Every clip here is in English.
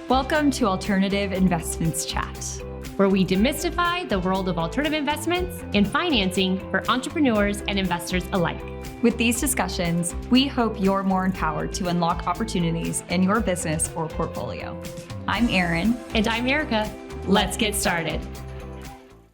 Welcome to Alternative Investments Chat, where we demystify the world of alternative investments and financing for entrepreneurs and investors alike. With these discussions, we hope you're more empowered to unlock opportunities in your business or portfolio. I'm Erin. And I'm Erica. Let's get started.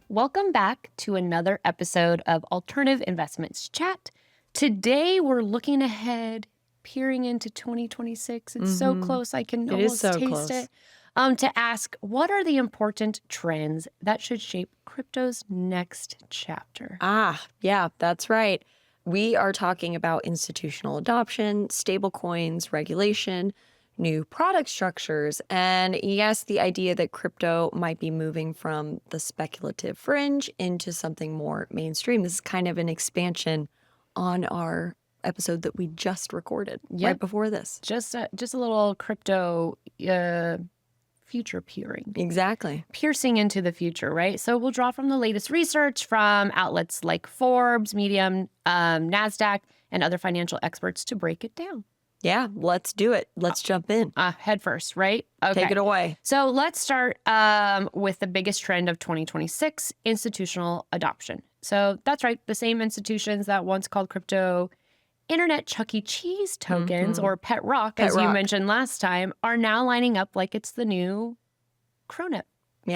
Welcome back to another episode of Alternative Investments Chat. Today, we're looking ahead, peering into 2026. It's so close, I can almost taste it. To ask, what are the important trends that should shape crypto's next chapter? Yeah, that's right. We are talking about institutional adoption, stablecoins, regulation, new product structures, and yes, the idea that crypto might be moving from the speculative fringe into something more mainstream. This is kind of an expansion on our episode that we just recorded right before this. Just a little crypto future peering. Exactly. Piercing into the future, right? So we'll draw from the latest research from outlets like Forbes, Medium, NASDAQ, and other financial experts to break it down. Yeah, let's do it. Let's jump in. Head first, right? Okay. Take it away. So let's start with the biggest trend of 2026, institutional adoption. So that's right. The same institutions that once called crypto internet Chuck E. Cheese tokens or pet rock, as you mentioned last time, are now lining up like it's the new cronut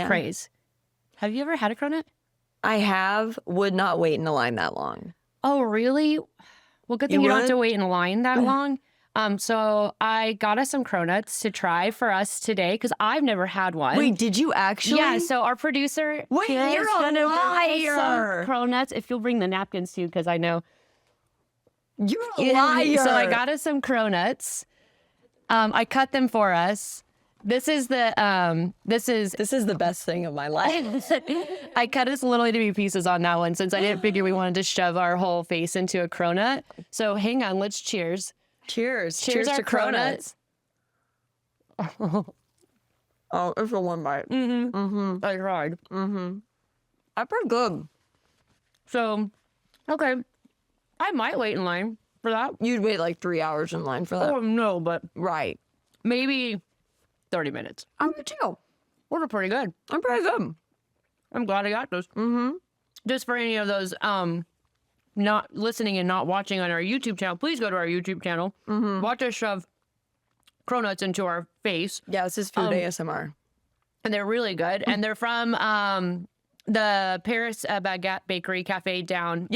craze. Have you ever had a cronut? I have. Would not wait in a line that long. Oh, really? Well, good thing you don't have to wait in a line that long. So I got us some cronuts to try for us today because I've never had one. Wait, did you actually? Yeah, so our producer... Wait, you're a liar! Cronuts, if you'll bring the napkins too, because I know... You're a liar! So I got us some cronuts. I cut them for us. This is the best thing of my life. I cut us little itty pieces on that one since I didn't figure we wanted to shove our whole face into a cronut. So hang on, let's cheers. Cheers. Cheers to cronuts. Oh, it's a one bite. I tried. That's pretty good. So, okay. I might wait in line for that. You'd wait like 3 hours in line for that. Oh, no, but Right. maybe 30 minutes. I'm good too. We're pretty good. I'm pretty good. I'm glad I got those. Just for any of those not listening and not watching on our YouTube channel, please go to our YouTube channel. Watch us shove cronuts into our face. Yeah, this is food ASMR. And they're really good. And they're from the Paris Baguette Bakery Cafe down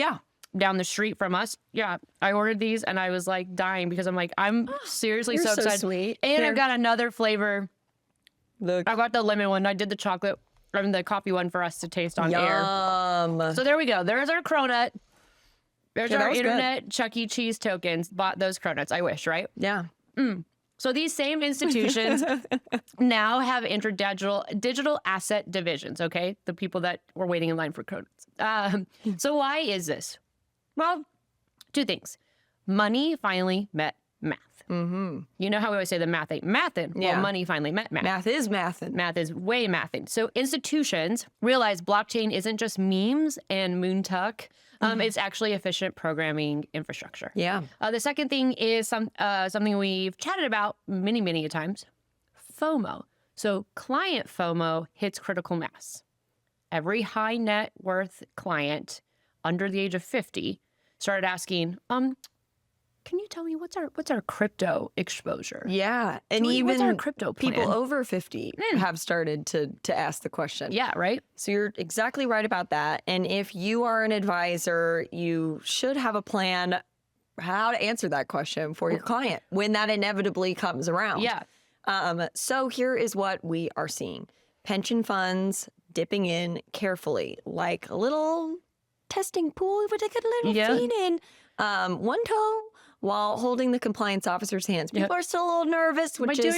the street from us. Yeah, I ordered these and I was like dying because I'm like, I'm seriously You're so excited. sweet. And I've got another flavor. Look. I got the lemon one. I did the chocolate and the coffee one for us to taste on air. So there we go. There's our cronut. There's our internet Chuck E. Cheese tokens. Bought those cronuts. I wish, right? Yeah. So these same institutions now have entered digital asset divisions, okay? The people that were waiting in line for cronuts. So why is this? Well, two things. Money finally met math. You know how we always say the math ain't mathin'? Yeah. Well, money finally met math. Math is mathin'. Math is way mathin'. So institutions realize blockchain isn't just memes and moon tuck. It's actually efficient programming infrastructure. Yeah. The second thing is something we've chatted about many a times, FOMO. So client FOMO hits critical mass. Every high net worth client under the age of 50 started asking, can you tell me what's our crypto exposure? Yeah. And What's even our crypto plan? people over 50 have started to ask the question. Yeah, right? So you're exactly right about that. And if you are an advisor, you should have a plan how to answer that question for your client when that inevitably comes around. Yeah. So here is what we are seeing. Pension funds dipping in carefully, like a little testing pool where they could a little feet in. One toe while holding the compliance officer's hands. People are still a little nervous, which is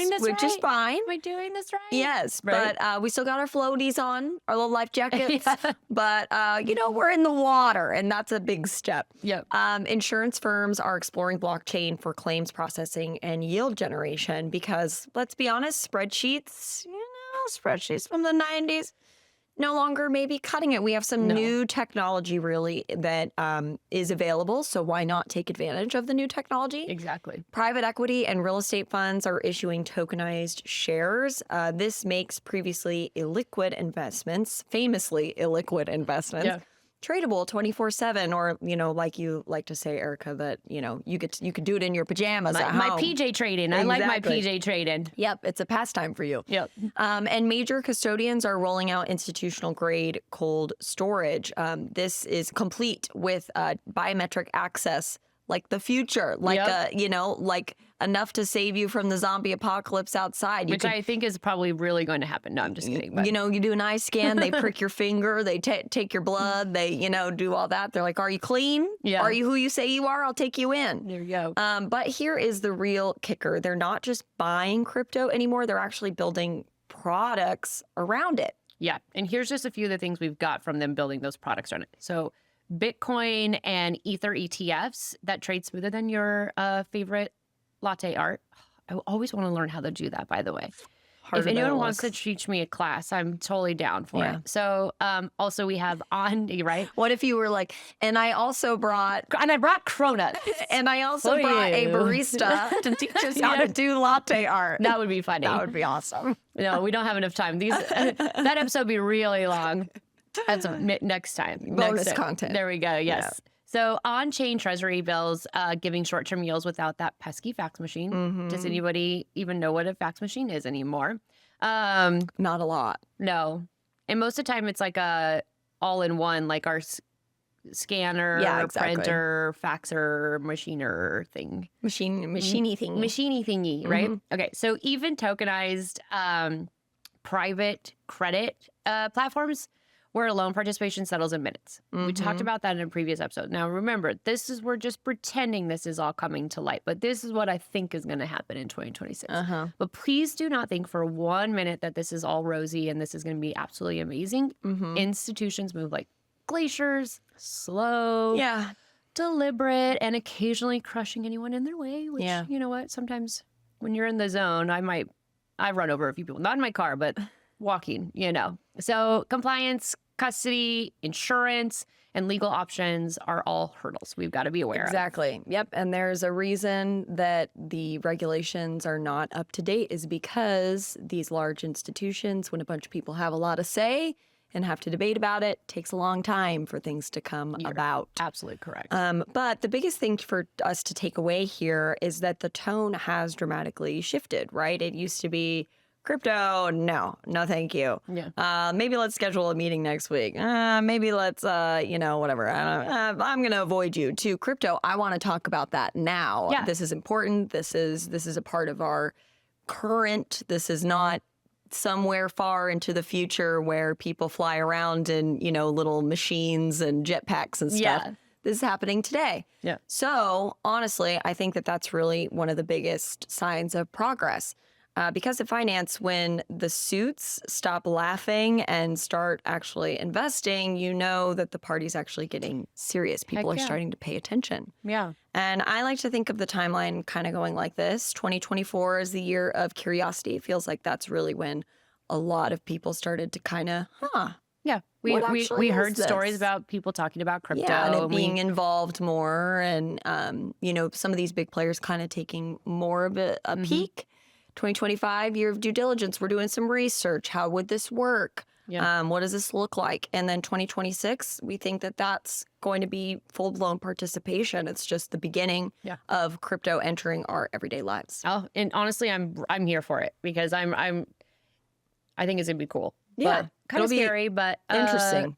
fine. Am I doing this right? Yes, Right. but we still got our floaties on, our little life jackets. But, we're in the water, and that's a big step. Yep. Insurance firms are exploring blockchain for claims processing and yield generation because, let's be honest, spreadsheets from the 90s, no longer maybe cutting it. We have some new technology really that is available. So why not take advantage of the new technology? Exactly. Private equity and real estate funds are issuing tokenized shares. This makes previously illiquid investments, famously illiquid investments, tradable 24/7, or, like you like to say, Erica, that, you could do it in your pajamas at My home. PJ trading. I like my PJ trading. Yep, it's a pastime for you. Yep. And major custodians are rolling out institutional grade cold storage. This is complete with biometric access, like the future, like like enough to save you from the zombie apocalypse outside. Which I think is probably really going to happen. No, I'm just kidding. But. You do an eye scan, they prick your finger, they take your blood, they do all that. They're like, "Are you clean? Yeah. Are you who you say you are? I'll take you in." There you go. But here is the real kicker: they're not just buying crypto anymore; they're actually building products around it. Yeah. And here's just a few of the things we've got from them building those products on it. So Bitcoin and Ether ETFs that trade smoother than your favorite latte art. I always want to learn how to do that, by the way. If anyone wants to teach me a class, I'm totally down for it. So also we have right? What if you were like, and I brought Cronuts. And I also brought a barista to teach us how to do latte art. That would be funny. That would be awesome. No, we don't have enough time. That episode would be really long. That's next time. Bonus content. There we go. Yes. Yeah. So on-chain treasury bills giving short-term yields without that pesky fax machine. Mm-hmm. Does anybody even know what a fax machine is anymore? Not a lot. No. And most of the time it's like a all-in-one, like our scanner, printer, faxer, machiner thing. Machiney thingy, right? Mm-hmm. Okay. So even tokenized private credit platforms where loan participation settles in minutes. Mm-hmm. We talked about that in a previous episode. Now, remember, we're just pretending this is all coming to light, but this is what I think is going to happen in 2026. Uh-huh. But please do not think for 1 minute that this is all rosy and this is going to be absolutely amazing. Mm-hmm. Institutions move like glaciers, slow, deliberate, and occasionally crushing anyone in their way, which, you know what, sometimes when you're in the zone, I run over a few people, not in my car, but walking, So compliance, custody, insurance, and legal options are all hurdles we've got to be aware of. Exactly. Yep. And there's a reason that the regulations are not up to date is because these large institutions, when a bunch of people have a lot of say and have to debate about it, takes a long time for things to come about. Absolutely correct. But the biggest thing for us to take away here is that the tone has dramatically shifted, right? It used to be crypto, no, thank you. Yeah. Maybe let's schedule a meeting next week. Maybe let's, whatever. I'm going to avoid you. To crypto, I want to talk about that now. Yeah. This is important. This is a part of our current. This is not somewhere far into the future where people fly around in, little machines and jetpacks and stuff. Yeah. This is happening today. Yeah. So honestly, I think that that's really one of the biggest signs of progress. Because of finance, when the suits stop laughing and start actually investing, you know that the party's actually getting serious. People are starting to pay attention. Yeah. And I like to think of the timeline kind of going like this. 2024 is the year of curiosity. It feels like that's really when a lot of people started to kind of, Yeah, we heard stories about people talking about crypto. Yeah, and it being involved more and, some of these big players kind of taking more of a peek. 2025, year of due diligence. We're doing some research. How would this work? Yeah. What does this look like? And then 2026, we think that that's going to be full-blown participation. It's just the beginning of crypto entering our everyday lives. Oh, and honestly, I'm here for it because I think it's gonna be cool. Yeah, but kind of scary, but interesting.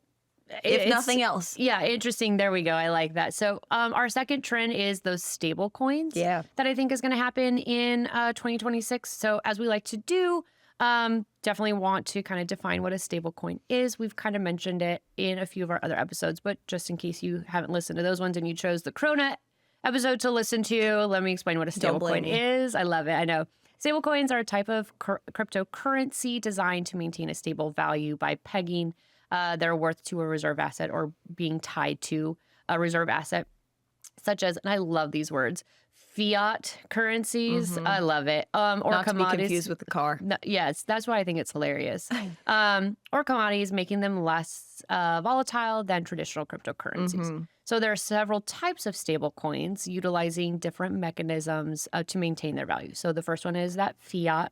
If nothing else. Yeah, interesting. There we go. I like that. So our second trend is those stable coins that I think is going to happen in 2026. So as we like to do, definitely want to kind of define what a stable coin is. We've kind of mentioned it in a few of our other episodes, but just in case you haven't listened to those ones and you chose the Cronut episode to listen to, let me explain what a stable coin is. I love it. I know. Stable coins are a type of cryptocurrency designed to maintain a stable value by pegging their worth to a reserve asset or being tied to a reserve asset, such as, and I love these words, fiat currencies. I love it. Or Not to be commodities. confused with the car. No, yes, that's why I think it's hilarious. Or commodities, making them less volatile than traditional cryptocurrencies. So there are several types of stable coins utilizing different mechanisms to maintain their value. So the first one is that fiat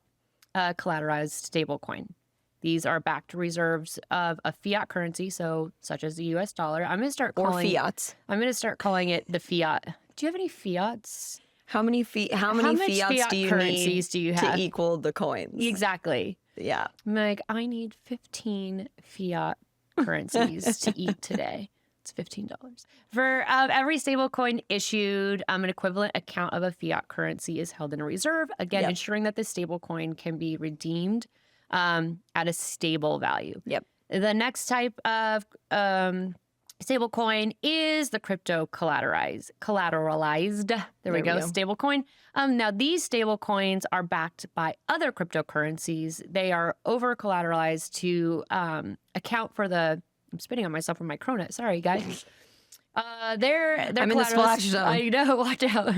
collateralized stable coin. These are backed reserves of a fiat currency, so such as the U.S. dollar. I'm going to start calling fiats. I'm going to start calling it the fiat. Do you have any fiats? How many much fiats fiat do you currencies need do you have? to equal the coins? Exactly. Yeah. I'm like, I need 15 fiat currencies to eat today. It's $15. For every stable coin issued, an equivalent account of a fiat currency is held in a reserve, again, ensuring that the stable coin can be redeemed at a stable value. Yep. The next type of stable coin is the crypto collateralized. There we go. Stable coin. Now, these stable coins are backed by other cryptocurrencies. They are over collateralized to account for the. I'm spitting on myself from my cronut. Sorry, guys. They're I'm in the splash zone. I know, watch out.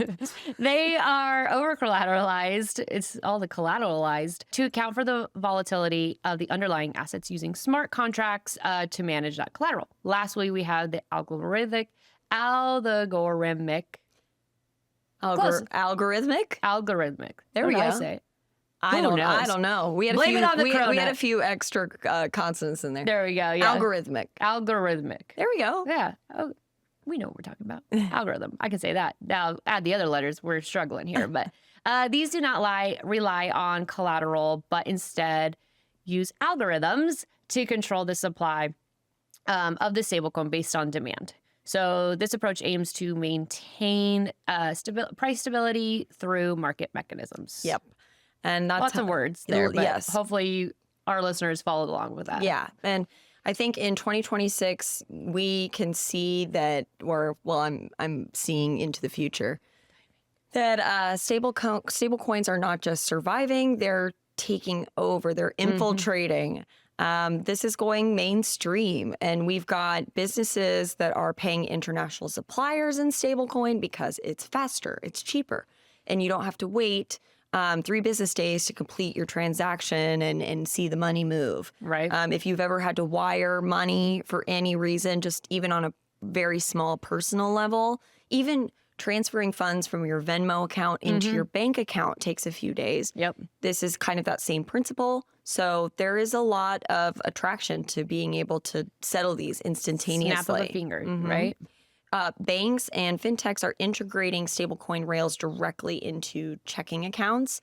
They are over collateralized. It's all the collateralized to account for the volatility of the underlying assets using smart contracts to manage that collateral. Lastly, we have the algorithmic. There we What did go. I say? I Who knows? don't know. We had a Blame few, it on the we had cronut. a few extra consonants in there. There we go. Yeah. Algorithmic. There we go. Yeah. Oh, we know what we're talking about. Algorithm. I can say that. Now, add the other letters. We're struggling here. But these do not rely on collateral, but instead use algorithms to control the supply of the stablecoin based on demand. So this approach aims to maintain price stability through market mechanisms. Yep. And that's lots of words there, but yes. hopefully our listeners followed along with that. Yeah. And I think in 2026, we can see that, I'm seeing into the future, that stable coins are not just surviving, they're taking over, they're infiltrating. This is going mainstream, and we've got businesses that are paying international suppliers in stablecoin because it's faster, it's cheaper, and you don't have to wait 3 business days to complete your transaction and see the money move. Right. If you've ever had to wire money for any reason, just even on a very small personal level, even transferring funds from your Venmo account into your bank account takes a few days. Yep. This is kind of that same principle. So there is a lot of attraction to being able to settle these instantaneously. Snap of a finger, right? Banks and fintechs are integrating stablecoin rails directly into checking accounts.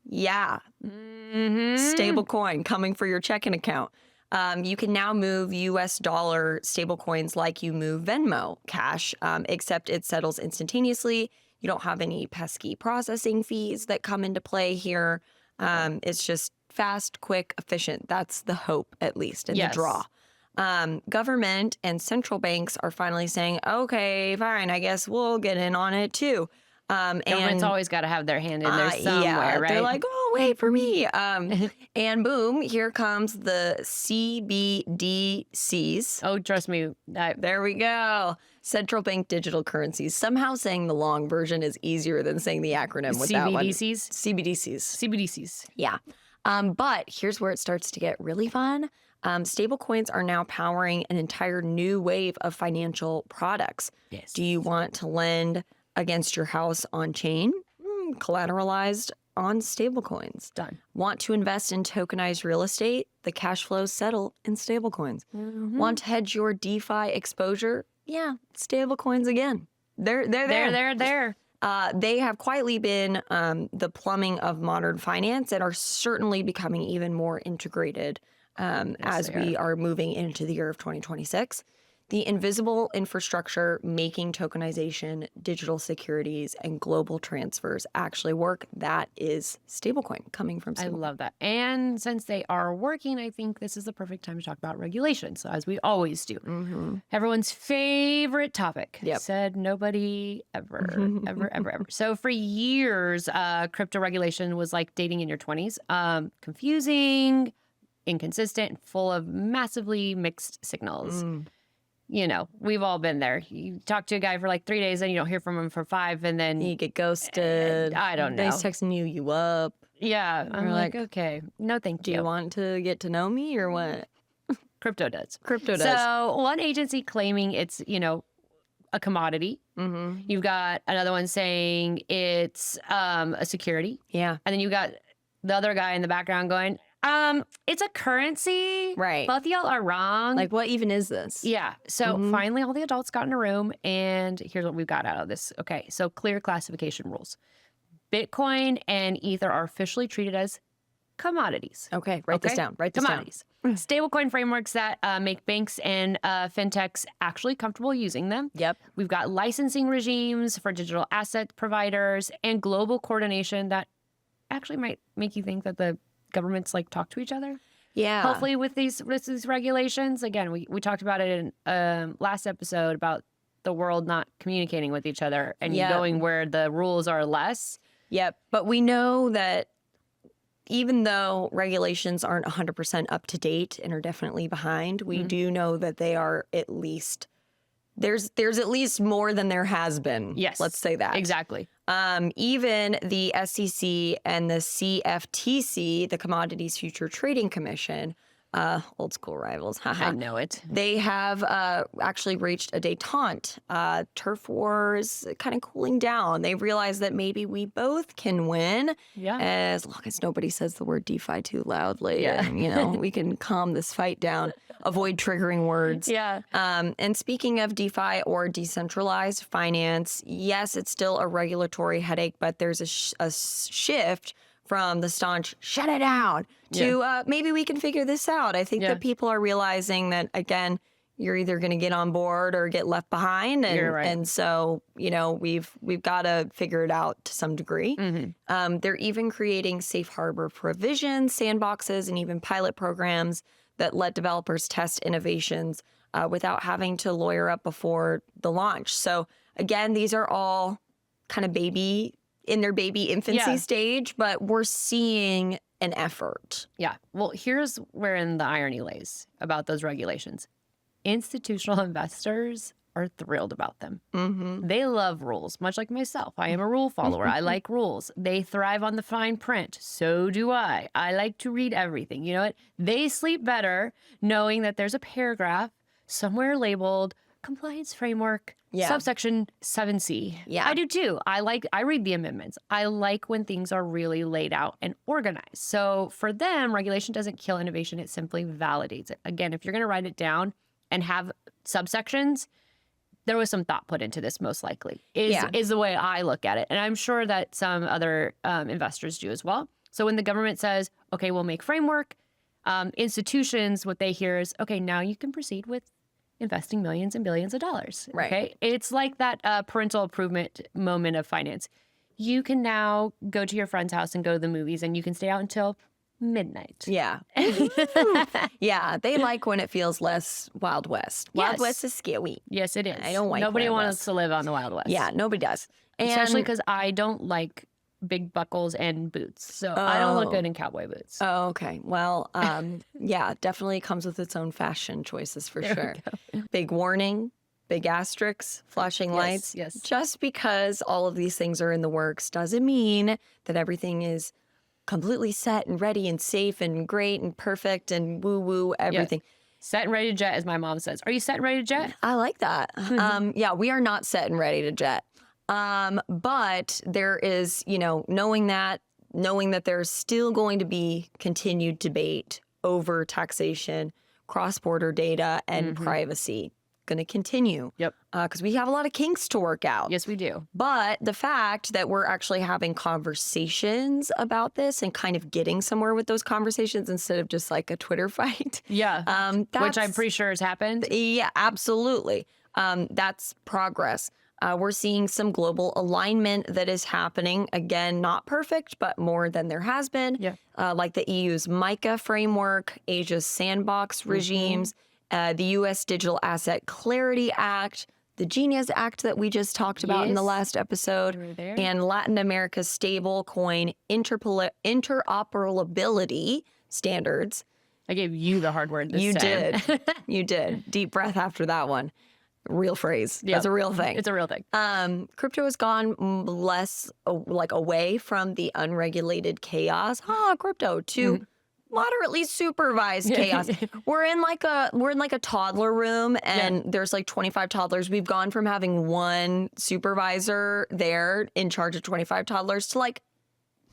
Yeah. Stablecoin coming for your checking account. You can now move US dollar stablecoins like you move Venmo cash, except it settles instantaneously. You don't have any pesky processing fees that come into play here. It's just fast, quick, efficient. That's the hope, at least, and the draw. Government and central banks are finally saying, okay, fine, I guess we'll get in on it too. Government's always got to have their hand in there somewhere, right? They're like, oh, wait for me. And boom, here comes the CBDCs. Oh, trust me. There we go. Central bank digital currencies. Somehow saying the long version is easier than saying the acronym with that one. CBDCs. Yeah. But here's where it starts to get really fun. Stablecoins are now powering an entire new wave of financial products. Yes. Do you want to lend against your house on chain? Collateralized on stablecoins. Done. Want to invest in tokenized real estate? The cash flows settle in stablecoins. Want to hedge your DeFi exposure? Yeah, stablecoins again. They're there. They have quietly been the plumbing of modern finance and are certainly becoming even more integrated as we are moving into the year of 2026. The invisible infrastructure making tokenization, digital securities, and global transfers actually work. That is stablecoin coming from stablecoin. I love that. And since they are working, I think this is the perfect time to talk about regulation. So as we always do. Everyone's favorite topic. Said nobody ever, ever. So for years, crypto regulation was like dating in your 20s. Confusing, inconsistent, full of massively mixed signals. we've all been there. You talk to a guy for like 3 days and you don't hear from him for 5, and then You get ghosted. I don't know. He's texting you up. Yeah, I'm You're like, like, okay, no, thank Do you want to get to know me or what? Crypto does. Crypto does. So one agency claiming it's, a commodity. Mm-hmm. You've got another one saying it's a security. Yeah. And then you got the other guy in the background going, it's a currency. Right. Both of y'all are wrong. Like, what even is this? Yeah. So finally all the adults got in a room, and here's what we've got out of this. Okay. So clear classification rules. Bitcoin and Ether are officially treated as commodities. Okay. Write this down. Write this down. Commodities. Stablecoin frameworks that make banks and fintechs actually comfortable using them. Yep. We've got licensing regimes for digital asset providers and global coordination that actually might make you think that the governments talk to each other. Yeah. Hopefully with these regulations. Again, we talked about it in last episode about the world not communicating with each other and going where the rules are less. Yep. But we know that even though regulations aren't 100% up to date and are definitely behind, we do know that they are at least, there's at least more than there has been. Yes. Let's say that. Exactly. Even the SEC and the CFTC, the Commodities Future Trading Commission, old school rivals, I know it. they have actually reached a détente. Turf wars kind of cooling down. They realize that maybe we both can win, as long as nobody says the word DeFi too loudly. Yeah. And, we can calm this fight down, avoid triggering words. Yeah. And speaking of DeFi or decentralized finance, yes, it's still a regulatory headache, but there's a shift from the staunch shut it down to maybe we can figure this out. I think that people are realizing that, again, you're either going to get on board or get left behind. And, You're right. and so, we've got to figure it out to some degree. They're even creating safe harbor provisions, sandboxes, and even pilot programs that let developers test innovations without having to lawyer up before the launch. So again, these are all kind of in their baby infancy stage, but we're seeing an effort. Yeah. Well, here's wherein the irony lays about those regulations. Institutional investors are thrilled about them. They love rules, much like myself. I am a rule follower. I like rules. They thrive on the fine print. So do I. I like to read everything. You know what? They sleep better knowing that there's a paragraph somewhere labeled compliance framework, subsection 7C. Yeah. I do too. I read the amendments. I like when things are really laid out and organized. So for them, regulation doesn't kill innovation. It simply validates it. Again, if you're going to write it down and have subsections, there was some thought put into this, most likely, is the way I look at it. And I'm sure that some other investors do as well. So when the government says, okay, we'll make framework, institutions, what they hear is, okay, now you can proceed with investing millions and billions of dollars. Right. Okay. It's like that parental improvement moment of finance. You can now go to your friend's house and go to the movies, and you can stay out until midnight. Yeah. Yeah. They like when it feels less Wild West. Wild West is scary. Yes, it is. I don't like Nobody Wild wants West. to live on the Wild West. Yeah, nobody does. And Especially because I don't like big buckles and boots. So I don't look good in cowboy boots. Oh, okay. Well, yeah, definitely comes with its own fashion choices for sure. Big warning, big asterisks, flashing lights. Yes. Just because all of these things are in the works doesn't mean that everything is completely set and ready and safe and great and perfect and woo-woo, everything. Set and ready to jet, as my mom says. Are you set and ready to jet? I like that. Yeah, we are not set and ready to jet. But there is, knowing that there's still going to be continued debate over taxation, cross-border data, and privacy. Going to continue. Yep. Because we have a lot of kinks to work out. Yes, we do. But the fact that we're actually having conversations about this and kind of getting somewhere with those conversations instead of just like a Twitter fight. Yeah. Which I'm pretty sure has happened. Yeah, absolutely. That's progress. We're seeing some global alignment that is happening. Again, not perfect, but more than there has been. Yeah. Like the EU's MiCA framework, Asia's sandbox regimes, the U.S. Digital Asset Clarity Act, the Genius Act that we just talked about in the last episode, and Latin America's stablecoin interoperability standards. I gave you the hard word this time. You did. Deep breath after that one. Real phrase. Yep. That's a real thing. It's a real thing. Crypto has gone less like away from the unregulated chaos, crypto, to moderately supervised chaos. We're in like a toddler room, and there's like 25 toddlers. We've gone from having one supervisor there in charge of 25 toddlers to like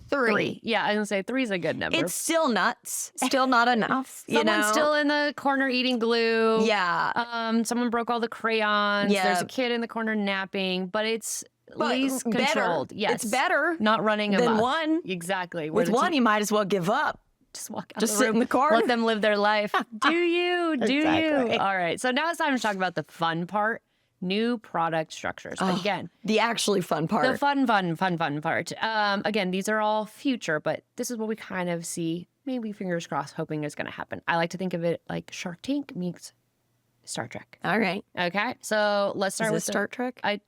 three. Yeah, I was gonna say 3 is a good number. It's still nuts. Still not enough. Someone's still in the corner eating glue. Yeah. Someone broke all the crayons. Yeah. There's a kid in the corner napping, but it's least controlled. Better. Yes. It's better Not running than amok. one. Exactly. With one, you might as well give up. just walk out Just the sit room. in the corner. Let them live their life. Do you? Do Exactly. you? All right. So now it's time to talk about the fun part. New product structures. But again, The actually fun part. the fun part. Again, these are all future, but this is what we kind of see. Maybe fingers crossed, hoping is going to happen. I like to think of it like Shark Tank meets Star Trek. All right. Okay, so let's start Is with this Star Trek? I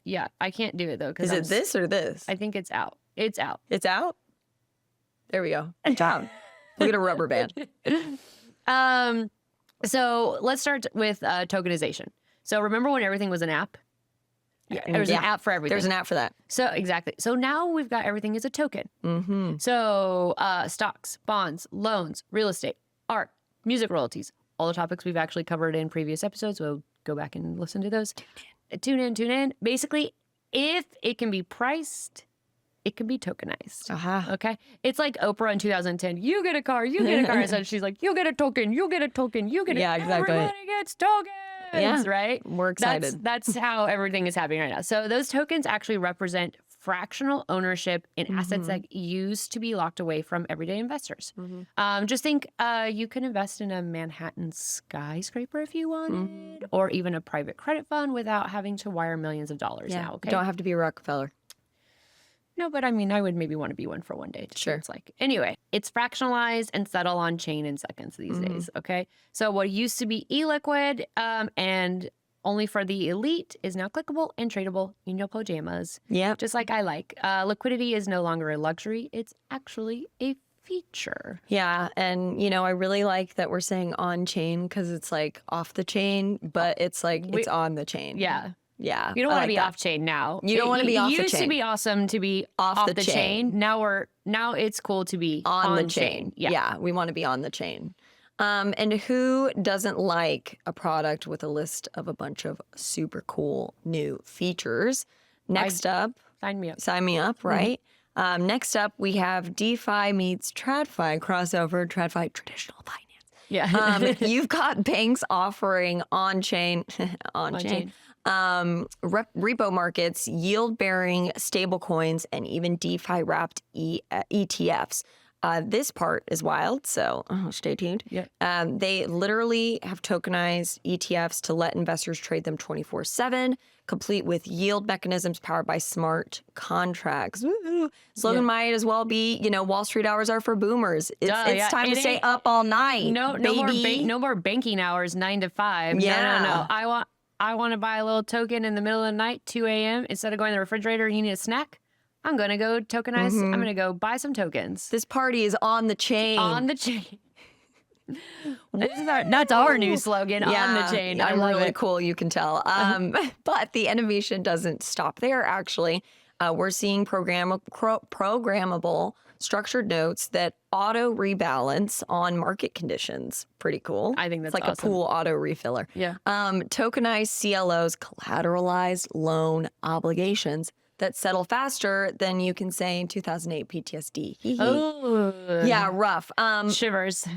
can't do it though because Is it this or this? I think it's out. It's out. It's out? There we go. Good job. Look at a rubber band. So let's start with tokenization. So remember when everything was an app? Yeah. There was an app for everything. There's an app for that. So exactly. So now we've got everything as a token. Mm-hmm. So stocks, bonds, loans, real estate, art, music royalties, all the topics we've actually covered in previous episodes. So go back and listen to those. Tune in. Basically, if it can be priced, it can be tokenized. Okay? It's like Oprah in 2010. You get a car, you get a car. And so she's like, you get a token, you get a token, you get a Yeah, exactly. Everybody gets tokens. Yeah. Right? We're excited. That's how everything is happening right now. So those tokens actually represent fractional ownership in assets that used to be locked away from everyday investors. Just think you can invest in a Manhattan skyscraper if you wanted, or even a private credit fund without having to wire millions of dollars now. Okay. You don't have to be a Rockefeller. No, but I mean, I would maybe want to be one for one day. To see what it's like. Anyway, it's fractionalized and settle on chain in seconds these days. Okay. So what used to be e-liquid and only for the elite is now clickable and tradable in your pajamas. Yeah. Just like I like. Liquidity is no longer a luxury. It's actually a feature. Yeah. And, I really like that we're saying on chain because it's like off the chain, but it's like it's on the chain. Yeah. Yeah. You don't want to be off chain now. You don't want to be off the chain. It used to be awesome to be off the chain. Now it's cool to be on the chain. Yeah. We want to be on the chain. And who doesn't like a product with a list of a bunch of super cool new features? Next up, Sign me up. sign me up, right? Next up, we have DeFi meets TradFi crossover, TradFi traditional finance. Yeah. You've got banks offering on-chain, repo markets, yield-bearing stablecoins, and even DeFi-wrapped ETFs. This part is wild, so stay tuned. Yeah. They literally have tokenized ETFs to let investors trade them 24/7, complete with yield mechanisms powered by smart contracts. Woo-hoo. Slogan might as well be, Wall Street hours are for boomers. It's time to stay up all night. No more banking hours, 9 to 5. Yeah. No. I want to buy a little token in the middle of the night, 2 a.m. Instead of going to the refrigerator and you need a snack. I'm going to go tokenize. I'm going to go buy some tokens. This party is on the chain. On the chain. That's our new slogan, on the chain. I I'm love really it. cool, you can tell. But the innovation doesn't stop there, actually. We're seeing programmable structured notes that auto rebalance on market conditions. Pretty cool. I think that's it's like awesome. a pool auto refiller. Yeah. Tokenized CLOs, collateralized loan obligations that settle faster than you can say in 2008 PTSD. Oh. Yeah, rough. Shivers.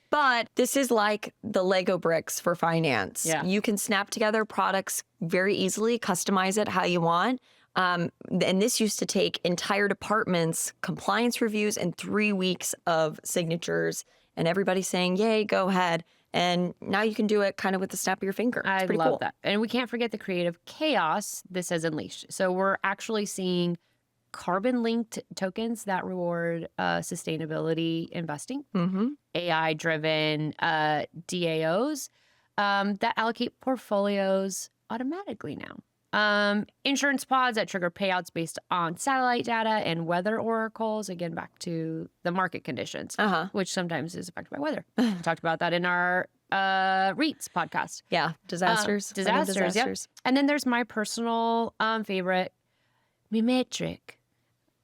But this is like the Lego bricks for finance. Yeah. You can snap together products very easily, customize it how you want. And this used to take entire departments, compliance reviews, and 3 weeks of signatures, and everybody saying, yay, go ahead. And now you can do it kind of with the snap of your finger. It's I pretty love cool. that. And we can't forget the creative chaos this has unleashed. So we're actually seeing carbon-linked tokens that reward sustainability investing, AI-driven DAOs that allocate portfolios automatically now. Insurance pods that trigger payouts based on satellite data and weather oracles, again, back to the market conditions, which sometimes is affected by weather. We talked about that in our REITs podcast. Yeah. Disasters. Disasters. Yep. And then there's my personal favorite, Mimetric.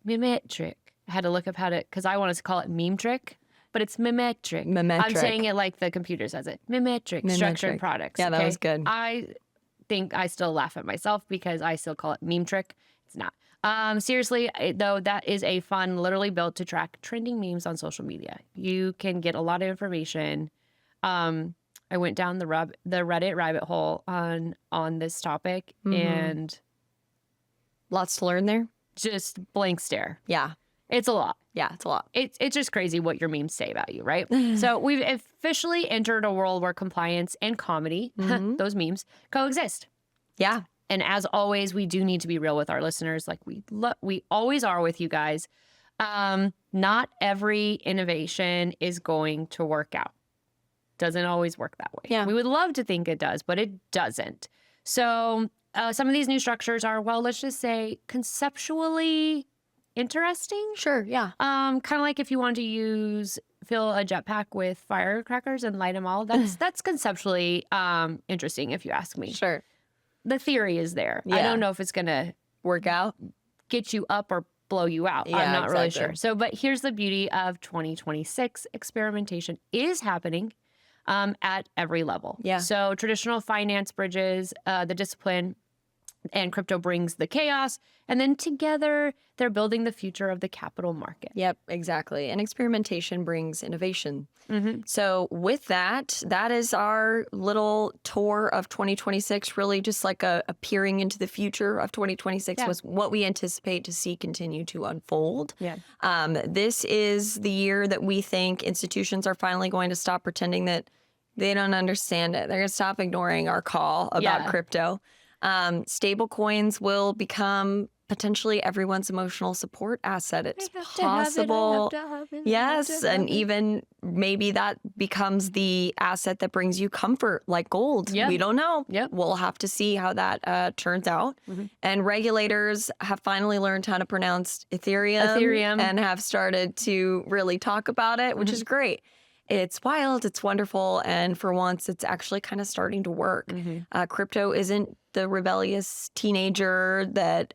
I had to look up how to, because I wanted to call it meme trick, but it's Mimetric. I'm saying it like the computer says it. Mimetric. Structured products. Yeah, that was good. I think I still laugh at myself because I still call it meme trick. It's not. Seriously, though, that is a fun, literally built to track trending memes on social media. You can get a lot of information. I went down the Reddit rabbit hole on this topic and lots to learn there. Just blank stare. Yeah. It's a lot. Yeah, it's a lot. It's just crazy what your memes say about you, right? So we've officially entered a world where compliance and comedy, those memes, coexist. Yeah. And as always, we do need to be real with our listeners, like we always are with you guys. Not every innovation is going to work out. Doesn't always work that way. Yeah. We would love to think it does, but it doesn't. So some of these new structures are, well, let's just say conceptually interesting. Sure. Yeah. Kind of like if you want to fill a jetpack with firecrackers and light them all. That's conceptually interesting, if you ask me. Sure. The theory is there. I don't know if it's going to work out, get you up or blow you out. Yeah, I'm not really exactly. sure. So, but here's the beauty of 2026. Experimentation is happening at every level. Yeah. So traditional finance bridges the discipline, and crypto brings the chaos. And then together, they're building the future of the capital market. Yep, exactly. And experimentation brings innovation. So with that is our little tour of 2026, really just like a peering into the future of 2026 was what we anticipate to see continue to unfold. Yeah. This is the year that we think institutions are finally going to stop pretending that they don't understand it. They're going to stop ignoring our call about crypto. Stablecoins will become potentially everyone's emotional support asset. It's possible. Yes. And even maybe that becomes the asset that brings you comfort, like gold. We don't know. We'll have to see how that turns out. And regulators have finally learned how to pronounce Ethereum. And have started to really talk about it, which is great. It's wild, it's wonderful, and for once, it's actually kind of starting to work. Crypto isn't the rebellious teenager that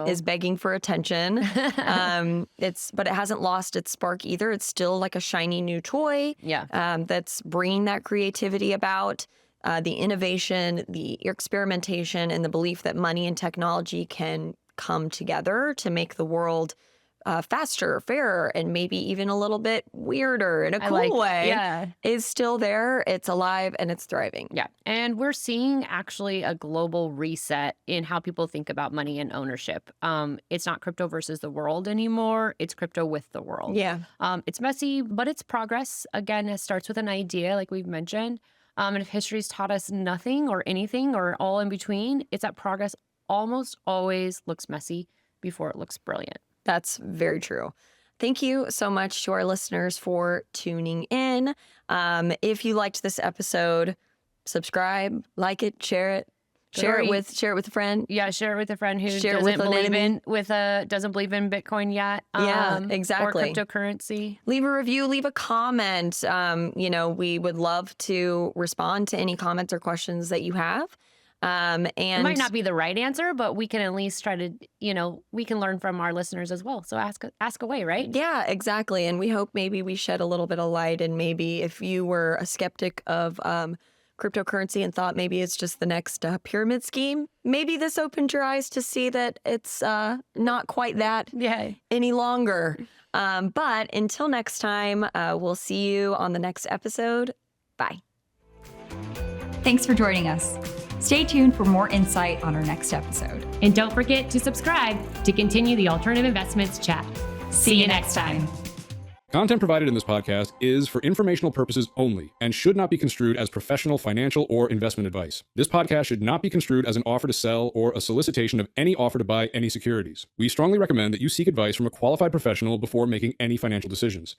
is begging for attention. But it hasn't lost its spark either. It's still like a shiny new toy that's bringing that creativity about, the innovation, the experimentation, and the belief that money and technology can come together to make the world faster, fairer, and maybe even a little bit weirder in a cool way is still there. It's alive and it's thriving. Yeah. And we're seeing actually a global reset in how people think about money and ownership. It's not crypto versus the world anymore. It's crypto with the world. Yeah. It's messy, but it's progress. Again, it starts with an idea, like we've mentioned. And if history's taught us nothing or anything or all in between, it's that progress almost always looks messy before it looks brilliant. That's very true. Thank you so much to our listeners for tuning in. If you liked this episode, subscribe, like it, share it. Share it with a friend. Yeah, share it with a friend who doesn't believe in Bitcoin yet. Exactly. Or cryptocurrency. Leave a review, leave a comment. We would love to respond to any comments or questions that you have. And it might not be the right answer, but we can at least try to, we can learn from our listeners as well. So ask away, right? Yeah, exactly. And we hope maybe we shed a little bit of light. And maybe if you were a skeptic of cryptocurrency and thought maybe it's just the next pyramid scheme, maybe this opened your eyes to see that it's not quite that any longer. But until next time, we'll see you on the next episode. Bye. Thanks for joining us. Stay tuned for more insight on our next episode. And don't forget to subscribe to continue the Alternative Investments chat. See you next time. Content provided in this podcast is for informational purposes only and should not be construed as professional, financial, or investment advice. This podcast should not be construed as an offer to sell or a solicitation of any offer to buy any securities. We strongly recommend that you seek advice from a qualified professional before making any financial decisions.